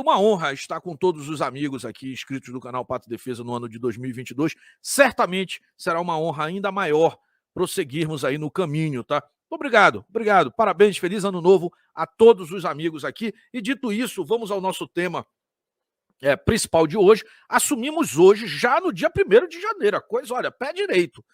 uma honra estar com todos os amigos aqui inscritos do canal Pátria e Defesa no ano de 2022. Certamente será uma honra ainda maior prosseguirmos aí no caminho, tá? Obrigado. Parabéns, feliz ano novo a todos os amigos aqui. E dito isso, vamos ao nosso tema principal de hoje. Assumimos hoje, já no dia 1º de janeiro, a coisa, olha, pé direito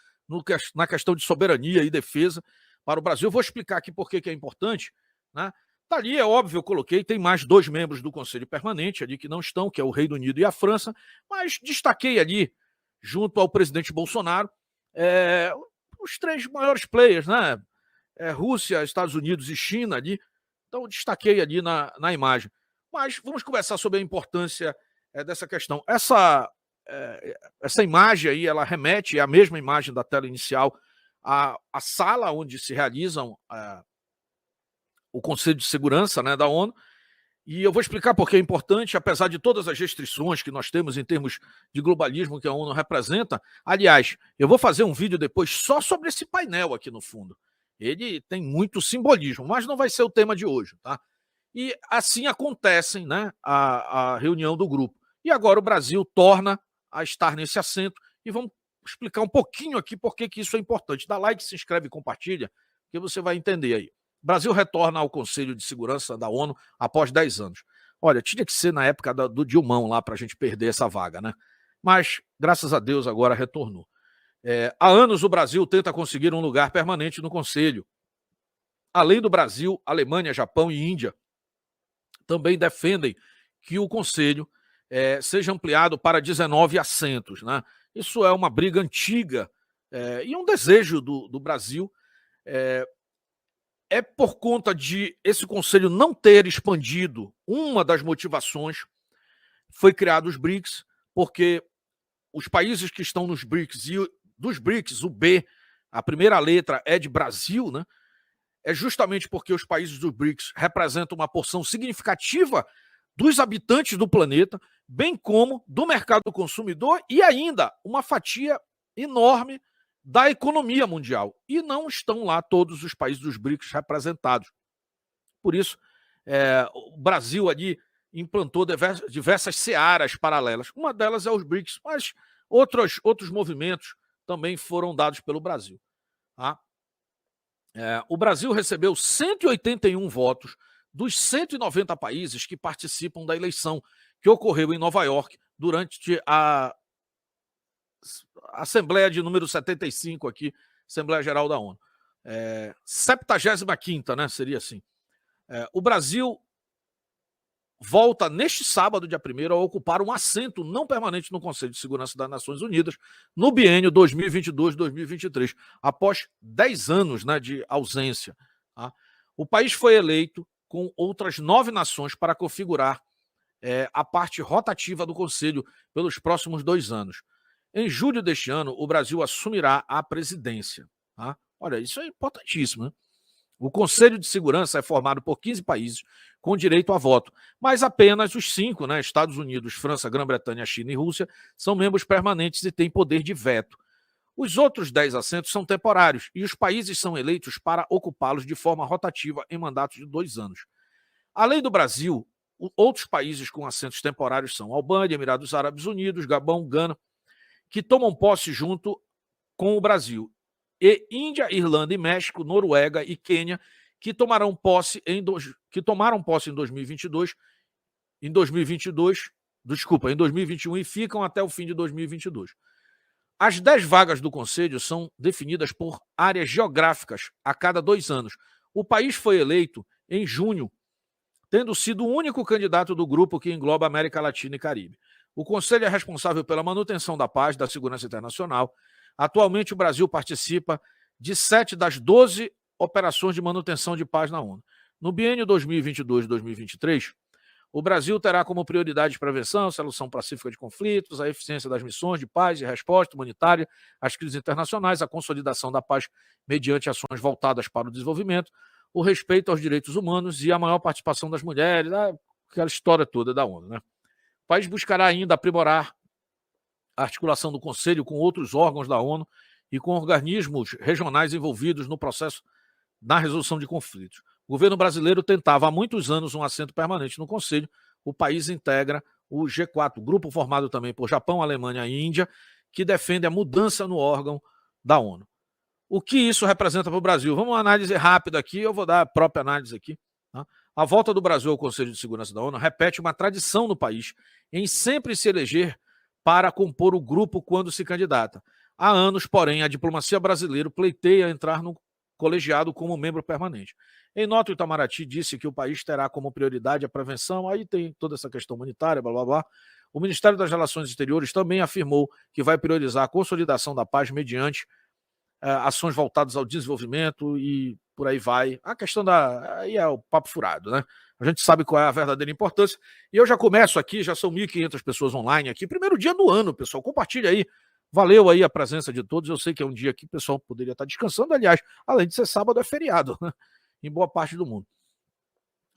na questão de soberania e defesa para o Brasil. Eu vou explicar aqui por que é importante, né? Tá ali, é óbvio, eu coloquei, tem mais 2 membros do Conselho Permanente ali que não estão, que é o Reino Unido e a França, mas destaquei ali, junto ao presidente Bolsonaro, os 3 maiores players, né? Rússia, Estados Unidos e China ali. Então, destaquei ali na imagem. Mas vamos conversar sobre a importância dessa questão. Essa imagem aí, ela remete, é a mesma imagem da tela inicial, à sala onde se realizam o Conselho de Segurança, né, da ONU, e eu vou explicar por que é importante, apesar de todas as restrições que nós temos em termos de globalismo que a ONU representa. Aliás, eu vou fazer um vídeo depois só sobre esse painel aqui no fundo. Ele tem muito simbolismo, mas não vai ser o tema de hoje, tá? E assim acontecem, né, a reunião do grupo. E agora o Brasil torna a estar nesse assento, e vamos explicar um pouquinho aqui por que isso é importante. Dá like, se inscreve e compartilha, que você vai entender aí. O Brasil retorna ao Conselho de Segurança da ONU após 10 anos. Olha, tinha que ser na época do Dilmão lá para a gente perder essa vaga, né? Mas, graças a Deus, agora retornou. Há anos o Brasil tenta conseguir um lugar permanente no Conselho. Além do Brasil, Alemanha, Japão e Índia também defendem que o Conselho seja ampliado para 19 assentos, né? Isso é uma briga antiga e um desejo do Brasil. Por conta de esse Conselho não ter expandido. Uma das motivações foi criar os BRICS, porque os países que estão nos BRICS, e dos BRICS, o B, a primeira letra é de Brasil, né? É justamente porque os países dos BRICS representam uma porção significativa dos habitantes do planeta, bem como do mercado consumidor e ainda uma fatia enorme da economia mundial. E não estão lá todos os países dos BRICS representados. Por isso, o Brasil ali implantou diversas searas paralelas. Uma delas é os BRICS, mas outros movimentos também foram dados pelo Brasil. Tá? O Brasil recebeu 181 votos dos 190 países que participam da eleição que ocorreu em Nova York durante a Assembleia de número 75 aqui, Assembleia Geral da ONU. 75ª, né? Seria assim. O Brasil volta neste sábado, dia 1º, a ocupar um assento não permanente no Conselho de Segurança das Nações Unidas no biênio 2022-2023, após 10 anos, né, de ausência. Tá? O país foi eleito com outras 9 nações para configurar a parte rotativa do Conselho pelos próximos 2 anos. Em julho deste ano, o Brasil assumirá a presidência. Tá? Olha, isso é importantíssimo, né? O Conselho de Segurança é formado por 15 países com direito a voto, mas apenas os 5, né, Estados Unidos, França, Grã-Bretanha, China e Rússia, são membros permanentes e têm poder de veto. Os outros 10 assentos são temporários e os países são eleitos para ocupá-los de forma rotativa em mandatos de 2 anos. Além do Brasil, outros países com assentos temporários são Albânia, Emirados Árabes Unidos, Gabão, Gana, que tomam posse junto com o Brasil, e Índia, Irlanda e México, Noruega e Quênia, que tomaram posse em 2022, em 2021 e ficam até o fim de 2022. As 10 vagas do Conselho são definidas por áreas geográficas a cada 2 anos. O país foi eleito em junho, tendo sido o único candidato do grupo que engloba América Latina e Caribe. O Conselho é responsável pela manutenção da paz, da segurança internacional. Atualmente, o Brasil participa de 7 das 12 operações de manutenção de paz na ONU. No biênio 2022-2023, o Brasil terá como prioridade a prevenção, solução pacífica de conflitos, a eficiência das missões de paz e resposta humanitária às crises internacionais, a consolidação da paz mediante ações voltadas para o desenvolvimento, o respeito aos direitos humanos e a maior participação das mulheres, aquela história toda da ONU, né? O país buscará ainda aprimorar a articulação do Conselho com outros órgãos da ONU e com organismos regionais envolvidos no processo na resolução de conflitos. O governo brasileiro tentava há muitos anos um assento permanente no Conselho, o país integra o G4, grupo formado também por Japão, Alemanha e Índia, que defende a mudança no órgão da ONU. O que isso representa para o Brasil? Vamos uma análise rápida aqui, eu vou dar a própria análise aqui. Tá? A volta do Brasil ao Conselho de Segurança da ONU repete uma tradição no país em sempre se eleger para compor o grupo quando se candidata. Há anos, porém, a diplomacia brasileira pleiteia entrar no colegiado como membro permanente. Em nota, o Itamaraty disse que o país terá como prioridade a prevenção, aí tem toda essa questão humanitária, blá, blá, blá. O Ministério das Relações Exteriores também afirmou que vai priorizar a consolidação da paz mediante ações voltadas ao desenvolvimento e por aí vai. A questão aí é o papo furado, né? A gente sabe qual é a verdadeira importância. E eu já começo aqui, já são 1.500 pessoas online aqui. Primeiro dia do ano, pessoal. Compartilha aí. Valeu aí a presença de todos. Eu sei que é um dia que o pessoal poderia estar descansando. Aliás, além de ser sábado, é feriado, né? Em boa parte do mundo.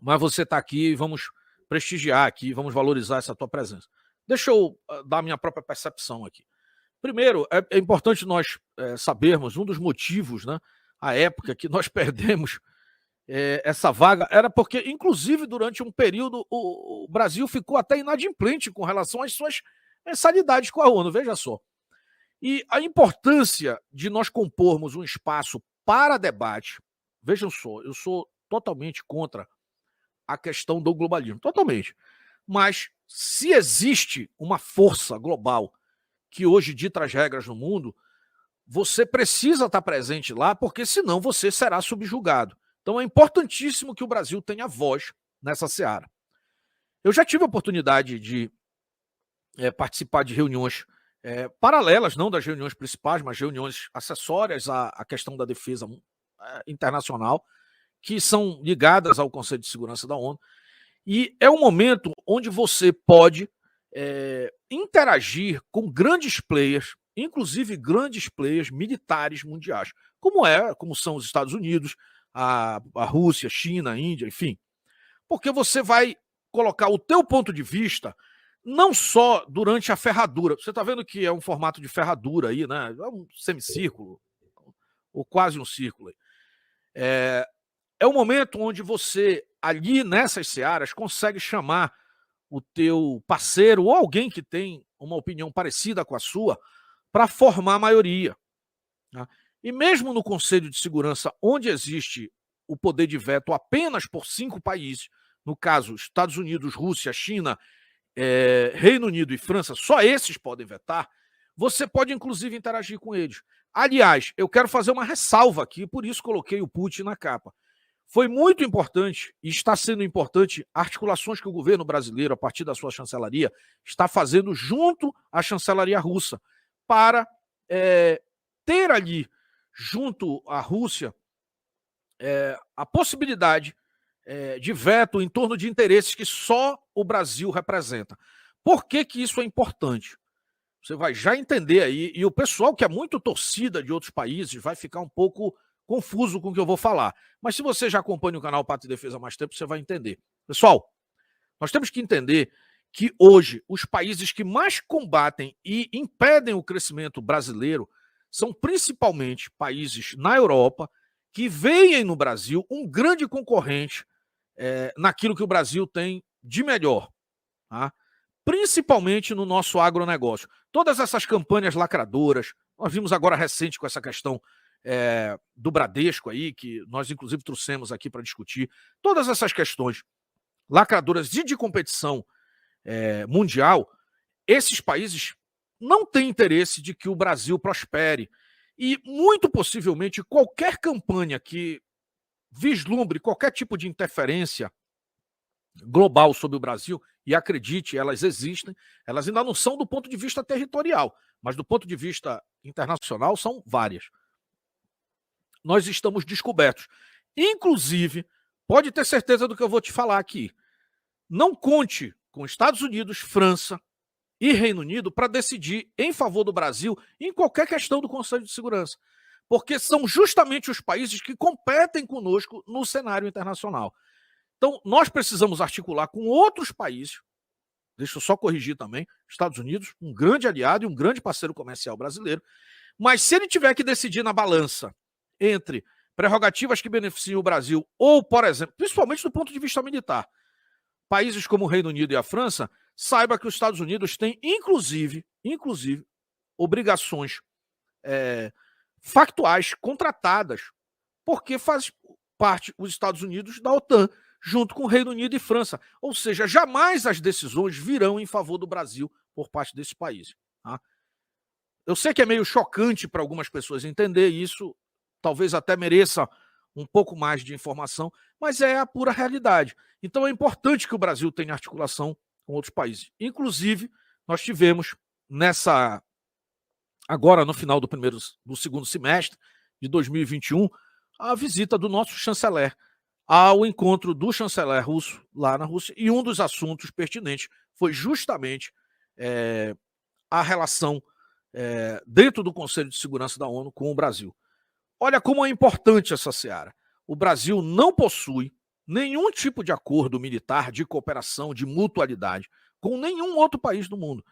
Mas você está aqui e vamos prestigiar aqui, vamos valorizar essa tua presença. Deixa eu dar a minha própria percepção aqui. Primeiro, é importante nós sabermos um dos motivos, né, à época que nós perdemos essa vaga, era porque, inclusive, durante um período, o Brasil ficou até inadimplente com relação às suas mensalidades com a ONU, veja só. E a importância de nós compormos um espaço para debate, vejam só, eu sou totalmente contra a questão do globalismo, totalmente. Mas se existe uma força global que hoje dita as regras no mundo, você precisa estar presente lá, porque senão você será subjugado. Então é importantíssimo que o Brasil tenha voz nessa seara. Eu já tive a oportunidade de participar de reuniões paralelas, não das reuniões principais, mas reuniões acessórias à questão da defesa internacional, que são ligadas ao Conselho de Segurança da ONU. E é um momento onde você pode interagir com grandes players, inclusive grandes players militares mundiais, como são os Estados Unidos, a Rússia, China, a Índia, enfim. Porque você vai colocar o teu ponto de vista não só durante a ferradura. Você está vendo que é um formato de ferradura aí, né? É um semicírculo, ou quase um círculo. É um momento onde você, ali nessas searas, consegue chamar o teu parceiro ou alguém que tem uma opinião parecida com a sua para formar a maioria. Né? E mesmo no Conselho de Segurança, onde existe o poder de veto apenas por 5 países, no caso, Estados Unidos, Rússia, China, Reino Unido e França, só esses podem vetar, você pode inclusive interagir com eles. Aliás, eu quero fazer uma ressalva aqui, por isso coloquei o Putin na capa. Foi muito importante, e está sendo importante, articulações que o governo brasileiro, a partir da sua chancelaria, está fazendo junto à chancelaria russa, para ter ali, junto à Rússia, a possibilidade de veto em torno de interesses que só o Brasil representa. Por que que isso é importante? Você vai já entender aí, e o pessoal que é muito torcida de outros países vai ficar um pouco confuso com o que eu vou falar. Mas se você já acompanha o canal Pátria e Defesa há mais tempo, você vai entender. Pessoal, nós temos que entender que hoje os países que mais combatem e impedem o crescimento brasileiro são principalmente países na Europa que veem no Brasil um grande concorrente naquilo que o Brasil tem de melhor, tá? Principalmente no nosso agronegócio. Todas essas campanhas lacradoras, nós vimos agora recente com essa questão do Bradesco aí, que nós inclusive trouxemos aqui para discutir, todas essas questões lacradoras e de competição mundial, esses países não têm interesse de que o Brasil prospere. E, muito possivelmente, qualquer campanha que vislumbre qualquer tipo de interferência global sobre o Brasil, e acredite, elas existem, elas ainda não são do ponto de vista territorial, mas do ponto de vista internacional são várias. Nós estamos descobertos. Inclusive, pode ter certeza do que eu vou te falar aqui. Não conte com Estados Unidos, França e Reino Unido para decidir em favor do Brasil em qualquer questão do Conselho de Segurança, porque são justamente os países que competem conosco no cenário internacional. Então, nós precisamos articular com outros países, deixa eu só corrigir também, Estados Unidos, um grande aliado e um grande parceiro comercial brasileiro, mas se ele tiver que decidir na balança entre prerrogativas que beneficiam o Brasil ou, por exemplo, principalmente do ponto de vista militar, países como o Reino Unido e a França, saiba que os Estados Unidos têm, inclusive obrigações factuais contratadas, porque faz parte os Estados Unidos da OTAN, junto com o Reino Unido e França. Ou seja, jamais as decisões virão em favor do Brasil por parte desses países. Tá? Eu sei que é meio chocante para algumas pessoas entender isso, talvez até mereça um pouco mais de informação, mas é a pura realidade. Então é importante que o Brasil tenha articulação com outros países. Inclusive, nós tivemos agora no final do segundo semestre de 2021, a visita do nosso chanceler ao encontro do chanceler russo lá na Rússia, e um dos assuntos pertinentes foi justamente a relação dentro do Conselho de Segurança da ONU com o Brasil. Olha como é importante essa seara. O Brasil não possui nenhum tipo de acordo militar, de cooperação, de mutualidade com nenhum outro país do mundo.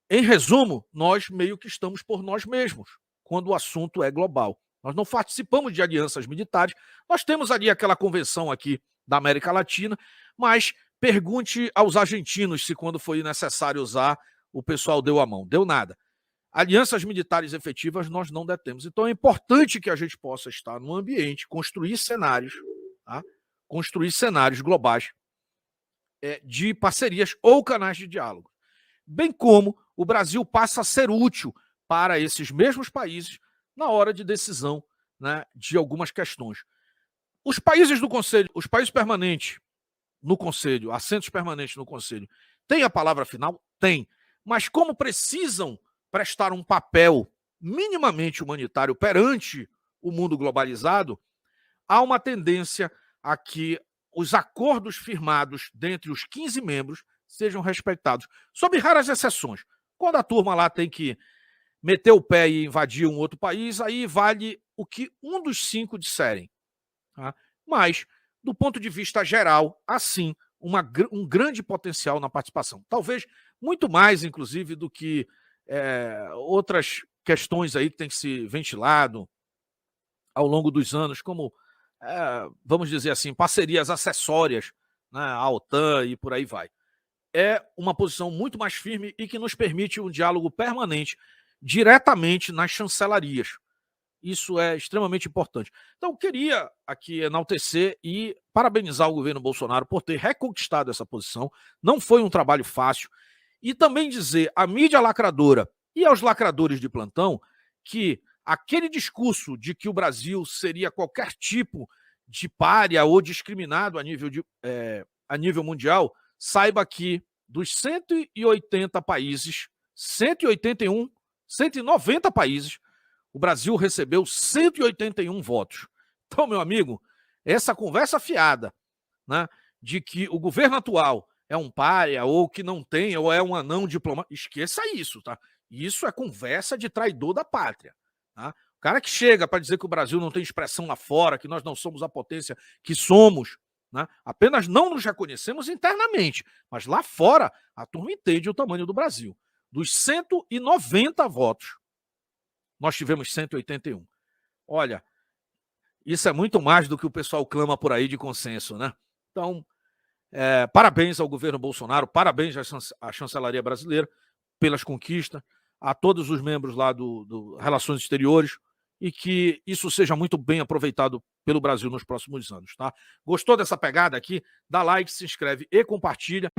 Em resumo, nós meio que estamos por nós mesmos, quando o assunto é global. Nós não participamos de alianças militares, nós temos ali aquela convenção aqui da América Latina, mas pergunte aos argentinos se quando foi necessário usar, o pessoal deu a mão. Deu nada. Alianças militares efetivas nós não detemos. Então é importante que a gente possa estar no ambiente, construir cenários, tá? Construir cenários globais de parcerias ou canais de diálogo. Bem como o Brasil passa a ser útil para esses mesmos países na hora de decisão, né, de algumas questões. Os países do Conselho, os países permanentes no Conselho, assentos permanentes no Conselho, têm a palavra final? Tem. Mas como precisam prestar um papel minimamente humanitário perante o mundo globalizado, há uma tendência a que os acordos firmados dentre os 15 membros sejam respeitados, sob raras exceções. Quando a turma lá tem que meter o pé e invadir um outro país, aí vale o que um dos 5 disserem. Tá? Mas, do ponto de vista geral, há sim um grande potencial na participação. Talvez muito mais, inclusive, do que outras questões aí que têm se ventilado ao longo dos anos, como, vamos dizer assim, parcerias acessórias, né, à OTAN e por aí vai. É uma posição muito mais firme e que nos permite um diálogo permanente diretamente nas chancelarias. Isso é extremamente importante. Então, queria aqui enaltecer e parabenizar o governo Bolsonaro por ter reconquistado essa posição. Não foi um trabalho fácil. E também dizer à mídia lacradora e aos lacradores de plantão que aquele discurso de que o Brasil seria qualquer tipo de pária ou discriminado a nível mundial, saiba que dos 180 países, 181, 190 países, o Brasil recebeu 181 votos. Então, meu amigo, essa conversa fiada, né, de que o governo atual é um pária, ou que não tem, ou é um anão diplomático, esqueça isso, tá? Isso é conversa de traidor da pátria. Tá? O cara que chega para dizer que o Brasil não tem expressão lá fora, que nós não somos a potência que somos, né? Apenas não nos reconhecemos internamente, mas lá fora a turma entende o tamanho do Brasil. Dos 190 votos, nós tivemos 181. Olha, isso é muito mais do que o pessoal clama por aí de consenso, né? Então, parabéns ao governo Bolsonaro, parabéns à chancelaria brasileira pelas conquistas, a todos os membros lá do Relações Exteriores, e que isso seja muito bem aproveitado pelo Brasil nos próximos anos, tá? Gostou dessa pegada aqui? Dá like, se inscreve e compartilha.